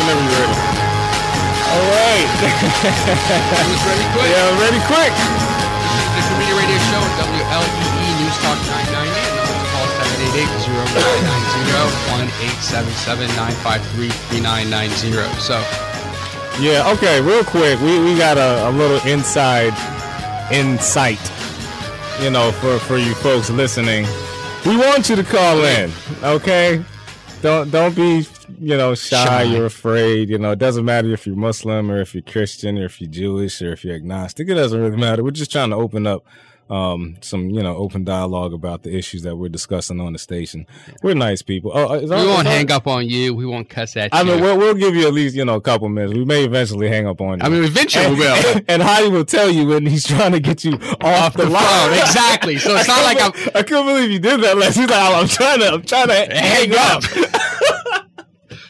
whenever you're ready. All right. That was really quick. Yeah, ready quick. This is the Community Radio Show at WLEE News Talk 990. And numbers to call 788-0990-1-877-953-3990. So, yeah, okay, real quick. We got a little insight, you know, for you folks listening. We want you to call in, okay? Don't be, you know, shy or afraid. You know, it doesn't matter if you're Muslim or if you're Christian or if you're Jewish or if you're agnostic. It doesn't really matter. We're just trying to open up some, you know, open dialogue about the issues that we're discussing on the station. We're nice people. We won't hang up on you. We won't cuss at you. I mean, we'll give you at least, you know, a couple minutes. We may eventually hang up on you. I mean, eventually we will. And Hadi will tell you when he's trying to get you off the line. Exactly. So it's not like I couldn't believe you did that last. He's like, I'm trying to hang up.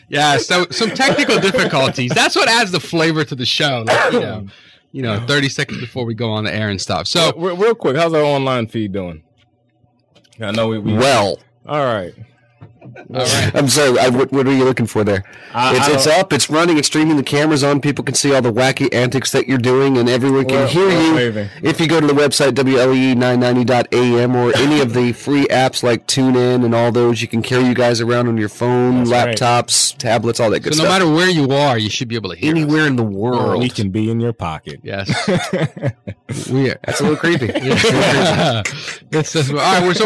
Yeah, so some technical difficulties. That's what adds the flavor to the show. Like, you know, 30 seconds before we go on the air and stuff. So real quick, how's our online feed doing? I know we well. All right. All right. I'm sorry. What are you looking for there? It's up. It's running. It's streaming. The camera's on. People can see all the wacky antics that you're doing, and everyone can hear you. Amazing. If you go to the website WLEE990.am or any of the free apps like TuneIn and all those, you can carry you guys around on your phone, laptops, tablets, all that good stuff. So no matter where you are, you should be able to hear anywhere in the world. We can be in your pocket. Yes. That's a little creepy. All right. So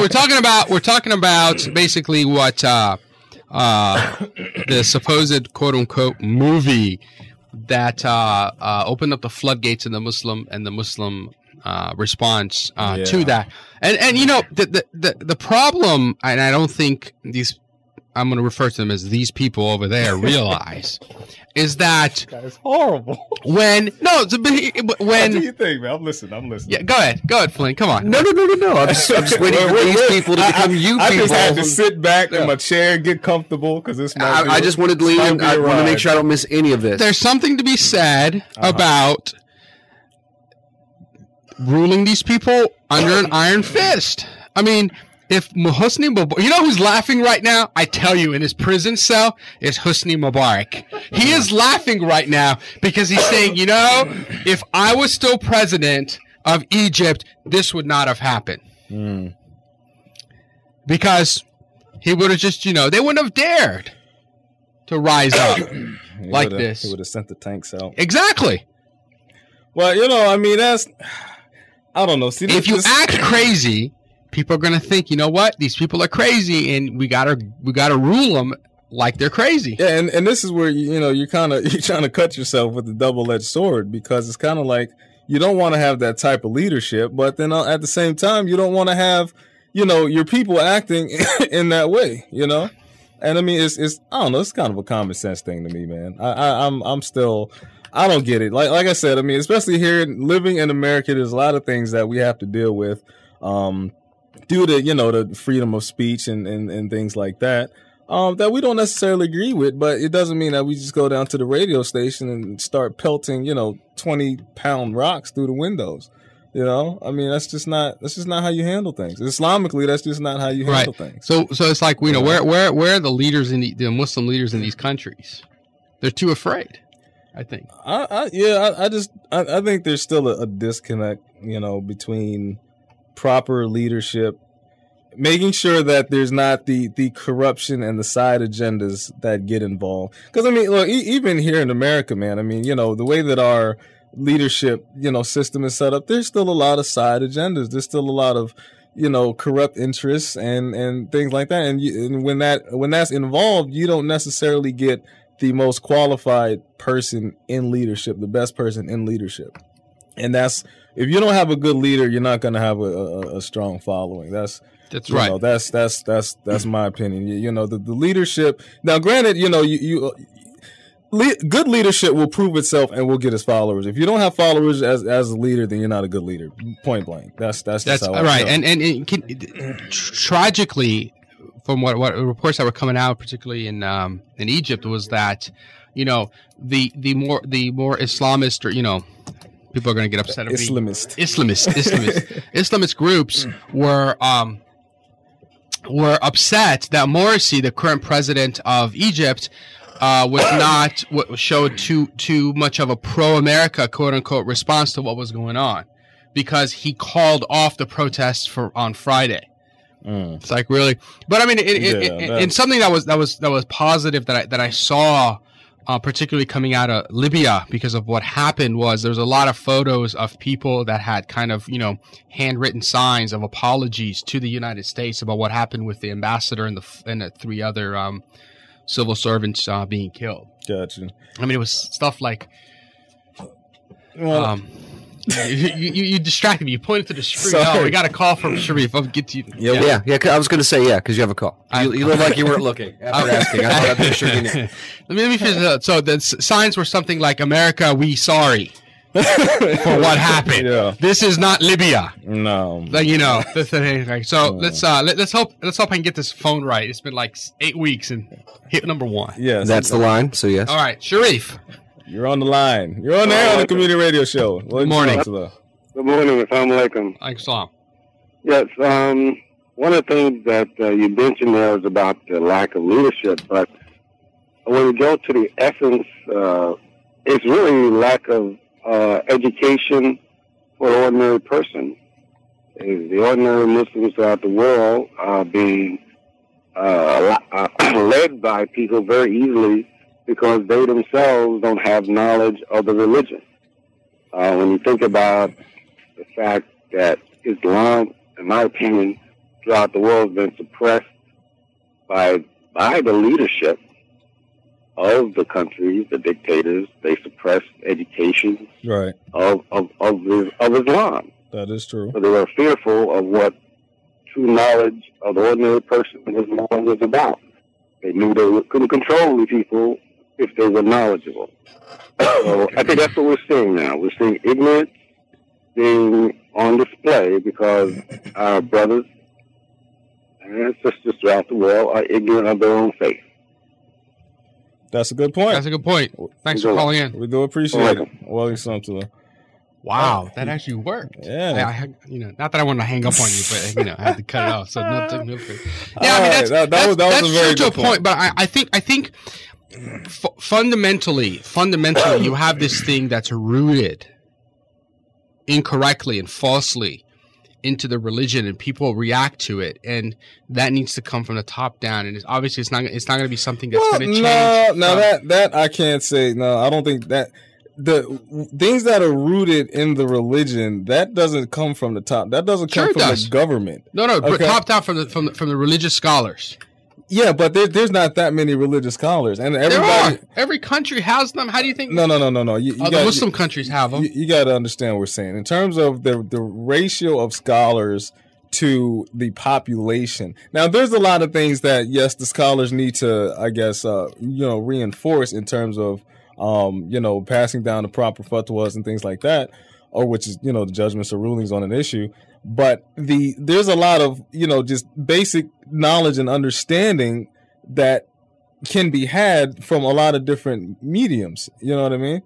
we're talking about basically what the supposed quote unquote movie that opened up the floodgates in the Muslim response to that. And you know the problem, and I don't think I'm going to refer to them as these people over there realize is that it's horrible. When what do you think, man? I'm listening. Yeah, go ahead, Flynn. Come on. No. I'm just waiting for these people to become you people. I just had to sit back in my chair, get comfortable because this. I just wanted to leave. I want to make sure I don't miss any of this. There's something to be said about ruling these people under an iron fist. I mean, if Hosni Mubarak, you know who's laughing right now? I tell you, in his prison cell is Hosni Mubarak. He is laughing right now because he's saying, you know, if I was still president of Egypt, this would not have happened. Because he would have just, you know, they wouldn't have dared to rise up like this. He would have sent the tanks out. Exactly. Well, you know, I mean, I don't know. See, if you act crazy, people are going to think, you know what? These people are crazy, and we gotta rule them like they're crazy. Yeah, and this is where you're trying to cut yourself with the double-edged sword, because it's kind of like you don't want to have that type of leadership, but then at the same time you don't want to have your people acting in that way, And I mean, it's I don't know. It's kind of a common sense thing to me, man. I'm still. I don't get it. Like I said, I mean, especially here living in America, there's a lot of things that we have to deal with. Due to the freedom of speech and things like that, that we don't necessarily agree with, but it doesn't mean that we just go down to the radio station and start pelting 20-pound rocks through the windows. I mean, that's just not how you handle things. Islamically, that's just not how you handle things. So it's like where are the leaders in the Muslim leaders in these countries? They're too afraid, I think. I think there's still a disconnect, between proper leadership, making sure that there's not the corruption and the side agendas that get involved. Because I mean, look, even here in America, man, I mean, the way that our leadership, system is set up, there's still a lot of side agendas. There's still a lot of, corrupt interests and things like that. And when that's involved, you don't necessarily get the most qualified person in leadership, the best person in leadership. And that's, if you don't have a good leader, you're not going to have a strong following. That's right. That's my opinion. The leadership. Now, granted, good leadership will prove itself and will get its followers. If you don't have followers as a leader, then you're not a good leader. Point blank. That's just how right. I feel. And tragically, from what reports that were coming out, particularly in Egypt, was that the more Islamist, or people are going to get upset at Islamist groups were upset that Morsi, the current president of Egypt, showed too much of a pro-America, quote unquote, response to what was going on, because he called off the protests on Friday. It's like, really, but I mean, in something that was positive that I saw, particularly coming out of Libya, because of what happened, was there's a lot of photos of people that had kind of, handwritten signs of apologies to the United States about what happened with the ambassador and the 3 other civil servants being killed. Gotcha. I mean, it was stuff like, you distracted me. You pointed to the screen. Sorry. Oh, we got a call from Sharif. I'll get to you. Yeah. I was going to say, because you have a call. You look like you weren't looking after asking. I thought I'd make sure you knew. Let me finish that. So the signs were something like, "America, we sorry for what happened. Yeah. This is not Libya." No. Like, so let's hope I can get this phone right. It's been like 8 weeks and hit number 1. Yes. That's the line, so yes. All right, Sharif. You're on the line. You're on there on the community radio show. Good morning. Good morning. Assalamu alaikum. Assalam. Yes. One of the things that you mentioned there was about the lack of leadership, but when we go to the essence, it's really lack of education for the ordinary person. The ordinary Muslims throughout the world are being led by people very easily because they themselves don't have knowledge of the religion. When you think about the fact that Islam, in my opinion, throughout the world has been suppressed by the leadership of the countries, the dictators. They suppressed education of Islam. That is true. So they were fearful of what true knowledge of the ordinary person in Islam was about. They knew they couldn't control the people if they were knowledgeable. So I think that's what we're seeing now. We're seeing ignorance being on display because our brothers and sisters throughout the world are ignorant of their own faith. That's a good point. Thanks for calling in. We do appreciate it. Welcome. Wow, that actually worked. Yeah. Not that I wanted to hang up on you, but I had to cut it off. So no. Yeah, I mean that's a very true to a good point. But I think fundamentally, you have this thing that's rooted incorrectly and falsely into the religion, and people react to it, and that needs to come from the top down. And it's not going to be something that's going to change. No, that I can't say. No, I don't think that. The things that are rooted in the religion, that doesn't come from the top. That doesn't come from the government. No, okay? Top down from the religious scholars. Yeah, but there's not that many religious scholars, and everybody. Every country has them. How do you think? No. The Muslim countries have them. You got to understand what we're saying in terms of the ratio of scholars to the population. Now, there's a lot of things that yes, the scholars need to, I guess, reinforce in terms of. Passing down the proper fatwas and things like that, or which is, the judgments or rulings on an issue. But there's a lot of, just basic knowledge and understanding that can be had from a lot of different mediums. You know what I mean?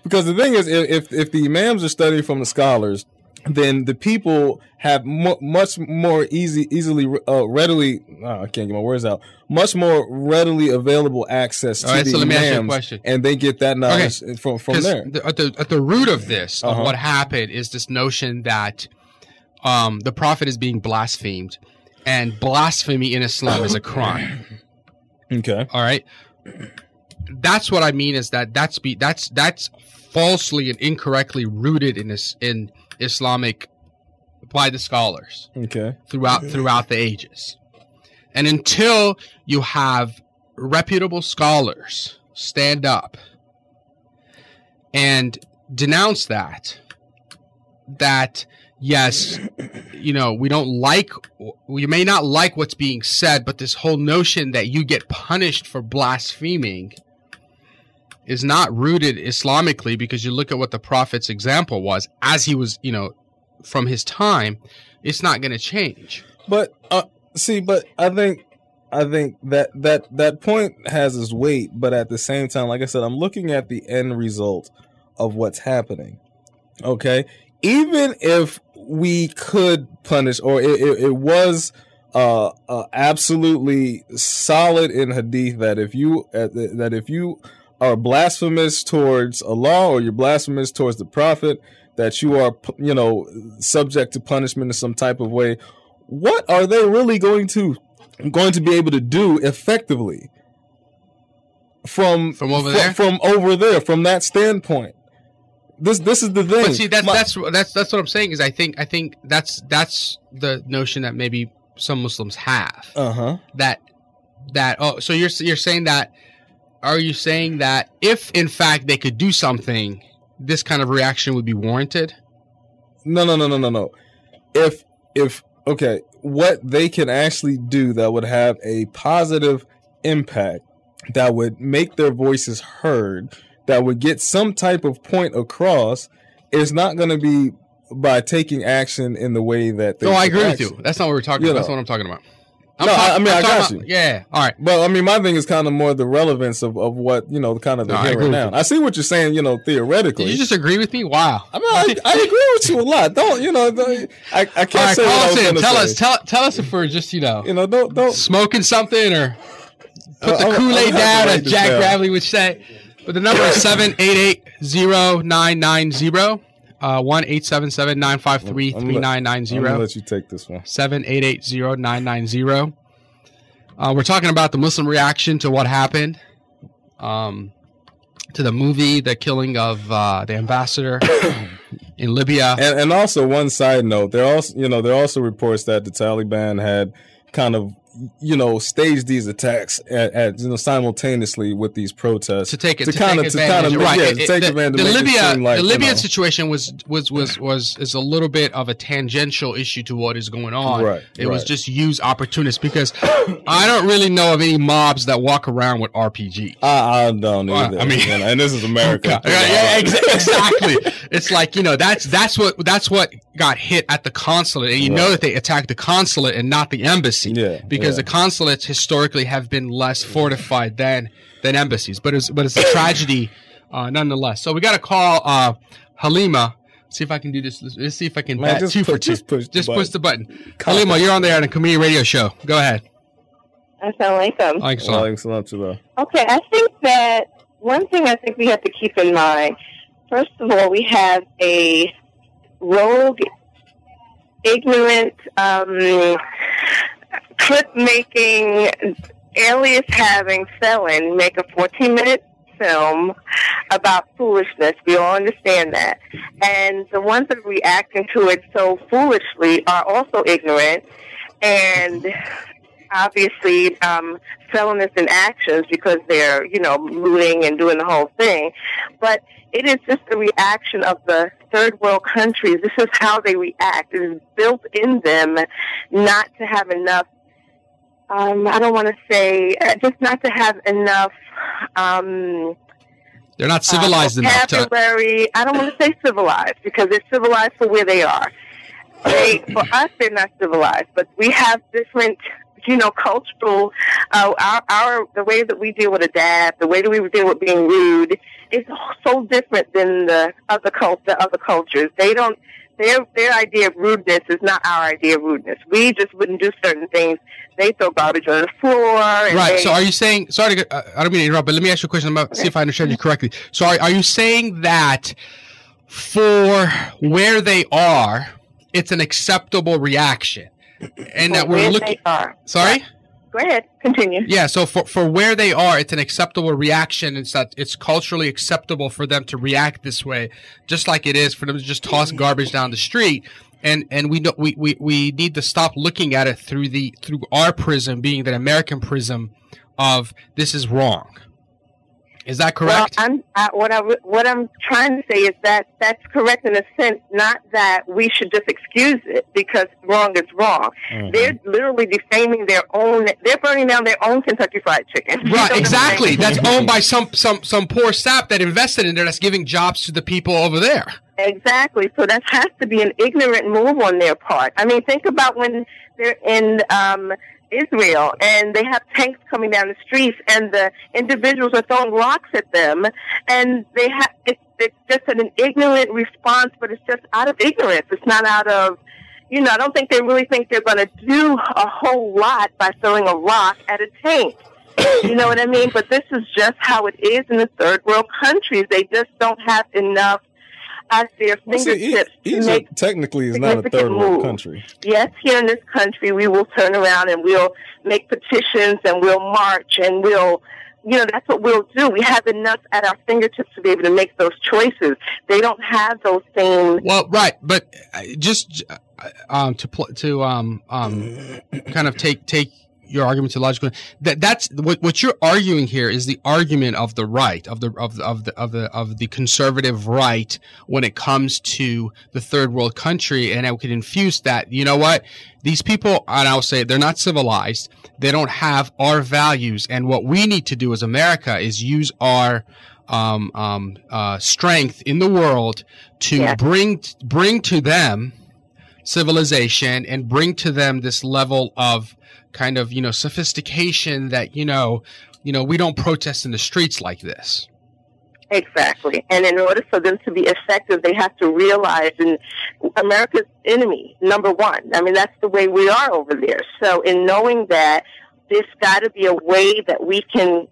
Because the thing is, if the imams are studying from the scholars, then the people have much more readily. I can't get my words out. Much more readily available access to the let me ask you a imams, question. And they get that knowledge from there. At the root of this, of what happened, is this notion that the Prophet is being blasphemed, and blasphemy in Islam is a crime. Okay. All right. That's what I mean. Is that's falsely and incorrectly rooted in Islamic by the scholars. Okay. Throughout the ages. And until you have reputable scholars stand up and denounce that yes, we may not like what's being said, but this whole notion that you get punished for blaspheming is not rooted Islamically, because you look at what the Prophet's example was as he was, from his time, it's not going to change. But but I think that point has its weight, but at the same time, like I said, I'm looking at the end result of what's happening. Okay? Even if we could punish, or it was absolutely solid in hadith that if you are blasphemous towards Allah or you're blasphemous towards the Prophet, that you are, subject to punishment in some type of way. What are they really going to be able to do effectively from over there, from that standpoint? This is the thing. But see, that's what I'm saying. Is I think that's the notion that maybe some Muslims have. So you're saying that. Are you saying that if in fact they could do something, this kind of reaction would be warranted? No. If okay, what they can actually do that would have a positive impact, that would make their voices heard, that would get some type of point across, is not going to be by taking action in the way that they. No, I agree with you. That's not what we're talking about. That's what I'm talking about. I got you. Yeah, all right. But I mean, my thing is kind of more the relevance of what kind of the here and now. I see what you're saying. Theoretically. Did you just agree with me? Wow. I mean, I agree with you a lot. Don't I can't say call what us I was in. Tell say. us. Tell us if we're just don't smoking something or put the Kool-Aid down, as Jack Gravely would say. But the number is 788-0990. 1-877-953-3990. I'm gonna let you take this one. 788-0990. We're talking about the Muslim reaction to what happened, to the movie, the killing of the ambassador in Libya. And also, one side note, there are also reports that the Taliban had kind of staged these attacks at simultaneously with these protests to take advantage. The Libyan situation is a little bit of a tangential issue to what is going on. Right. It was just used opportunist because I don't really know of any mobs that walk around with RPG. I don't either. And this is America. Yeah, exactly. It's like that's what got hit at the consulate, and know that they attacked the consulate and not the embassy. Because the consulates historically have been less fortified than embassies, but it's a tragedy nonetheless. So we got to call Halima. See if I can do this. Let's see if I can bat 2 for 2. Just push the button. Halima, you're on there on a community radio show. Go ahead. Assalamualaikum. Waalaikumsalam. Okay, I think that one thing I think we have to keep in mind. First of all, we have a rogue, ignorant, clip-making, alias-having felon make a 14-minute film about foolishness. We all understand that. And the ones that are reacting to it so foolishly are also ignorant and obviously felonious in actions because they're, looting and doing the whole thing. But it is just a reaction of the third world countries. This is how they react. It is built in them not to have enough I don't want to say, just not to have enough. They're not civilized enough. Vocabulary. I don't want to say civilized because they're civilized for where they are. For us, they're not civilized, but we have different, cultural. The way that we deal with a dab, the way that we deal with being rude, is so different than the other cultures. They don't. Their idea of rudeness is not our idea of rudeness. We just wouldn't do certain things. They throw garbage on the floor. And so are you saying, sorry, I don't mean to interrupt, but let me ask you a question. See if I understand you correctly. So are you saying that for where they are, it's an acceptable reaction? And that we're looking... Sorry? Go ahead. Continue. Yeah, so for where they are, it's an acceptable reaction. It's that it's culturally acceptable for them to react this way, just like it is for them to just toss garbage down the street. And we need to stop looking at it through our prism, being the American prism of this is wrong. Is that correct? Well, what I'm trying to say is that that's correct in a sense, not that we should just excuse it because wrong is wrong. Mm-hmm. They're literally defaming their own. They're burning down their own Kentucky Fried Chicken. Right, exactly. That's owned by some poor sap that invested in there. That's giving jobs to the people over there. Exactly. So that has to be an ignorant move on their part. I mean, think about when they're in Israel and they have tanks coming down the streets and the individuals are throwing rocks at them, and it's just an ignorant response, but it's just out of ignorance. It's not out of You know, I don't think they really think they're going to do a whole lot by throwing a rock at a tank. You know what I mean? But this is just how it is in the third world countries. They just don't have enough at their fingertips to make technically is not a third world country. Yes, here in this country, we will turn around and we'll make petitions and we'll march and we'll, you know, that's what we'll do. We have enough at our fingertips to be able to make those choices. They don't have those same. Well, right, but just kind of take your argument to logical. That's what you're arguing here is the argument of the right, of the conservative right when it comes to the third world country, and I could infuse that. You know what? These people, and I'll say, they're not civilized. They don't have our values, and what we need to do as America is use our strength in the world to bring to them civilization and bring to them this level of kind of, you know, sophistication that, you know, we don't protest in the streets like this. Exactly. And in order for them to be effective, they have to realize America's enemy, number one. I mean, that's the way we are over there. So in knowing that, there's got to be a way that we can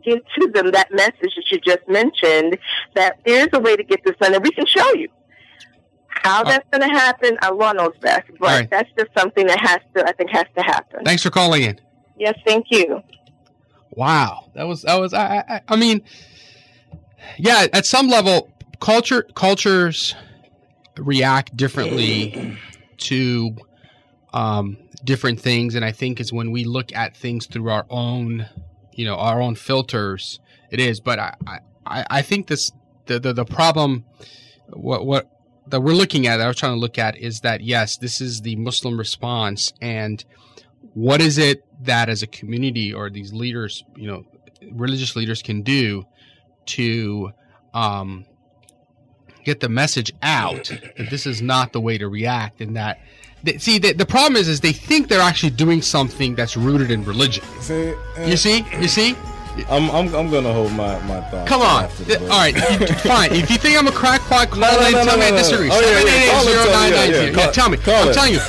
give to them that message that you just mentioned, that there's a way to get this done, and we can show you. How that's going to happen, Allah knows best. But that's just something that has to happen. Thanks for calling in. Yes, thank you. Wow, that was. I mean, yeah. At some level, cultures react differently to different things, and I think is when we look at things through our own, our own filters. It is, but I think the problem what that we're looking at, that I was trying to look at, is that yes, this is the Muslim response, and what is it that as a community or these leaders, religious leaders can do to get the message out that this is not the way to react, and that the problem is they think they're actually doing something that's rooted in religion. You see? I'm gonna hold my thoughts. Come on. All right, fine. If you think I'm a crackpot, call in and tell me I disagree. 788-0990. Tell me. I'm telling you.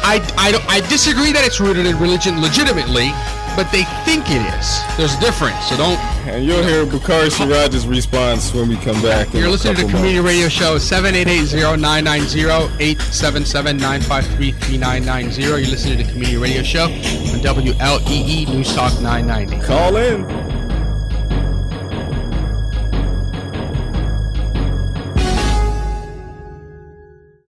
I disagree that it's rooted in religion legitimately, but they think it is. There's a difference, so don't. And you'll hear Bakari Sirraj's response when we come back. You're listening to the Community Radio Show, 788-0990, 877-953-3990. You're listening to the Community Radio Show on WLEE News Talk 990. Call in.